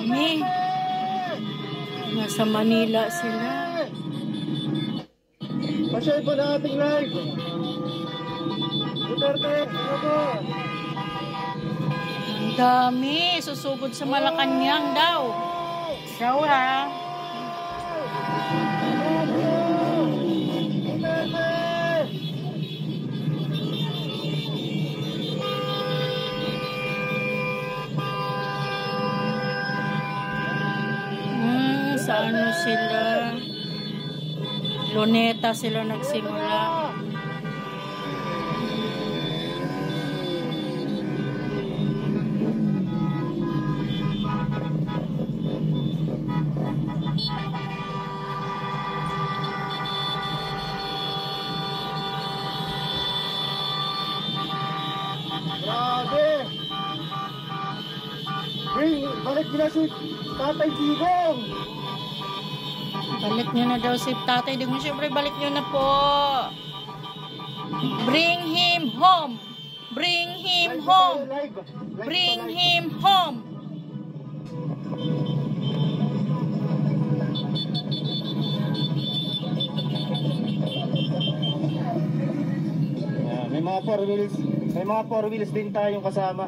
dami. Nasa Manila sila. Pasyay po na ating live. Duterte, ano po? Ang dami. Susugod sa Malacanang daw. Daw ha. Sa ano sila? Luneta sila nagsimula. Grabe! Balik nila si Tatay Digong! Balik nyo na daw si Tatay Digong. Siyempre, balik nyo na po. Bring him home. Bring him home. Bring him home. May mga four wheels din tayong kasama.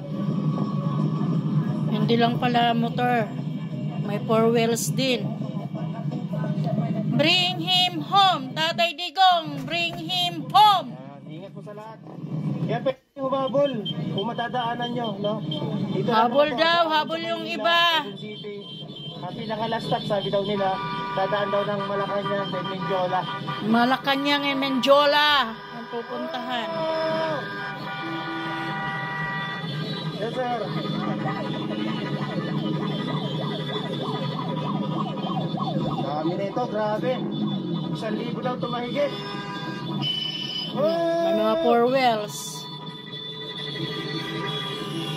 Hindi lang pala motor. May 4 wheels din. Bring him home, Tatay Digong. Bring him home. Ingat po sa lahat. Kaya pwede humabol kung matadaanan nyo, no? Dito Habol daw, habol yung iba. Pinaka-last stop, sabi daw nila, dadaan daw ng Malacanang and Menjola. Malacanang and Menjola ang pupuntahan. Yes, sir. Dami nito, grabe. 1,000 daw tumahigit. May mga 4 wheels.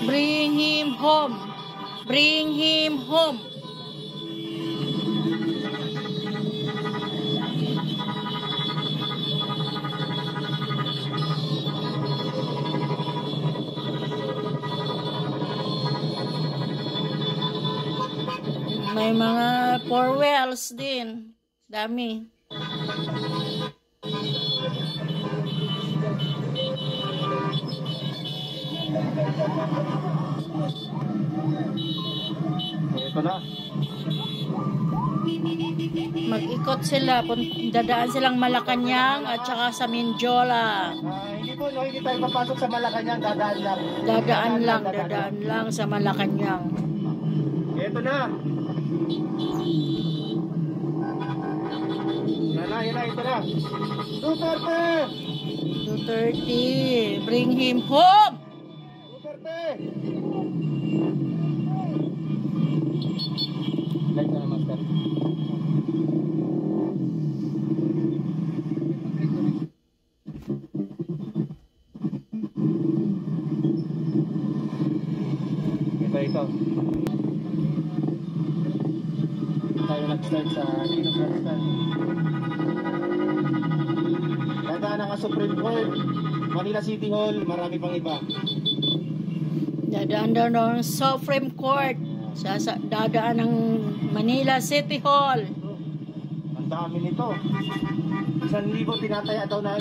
Bring him home. Bring him home. May mga 4 wheels din. Dami. Ito na. Mag-ikot sila. Dadaan silang Malacanang at saka sa Menjola. Hindi po, no, hindi tayo papasok sa Malacanang. Dadaan lang. Dadaan lang sa Malacanang. Ito na. Yan na, ito na. Duterte! Duterte, bring him home! Duterte! Like na, Master. Ito. Tayo nag-start sa Afghanistan. Dadaan ang Supreme Court, Manila City Hall, marami pang iba. Dadaan daw ng Supreme Court. Dadaan ng Manila City Hall. Ang dami nito. 1,000 tinataya daw na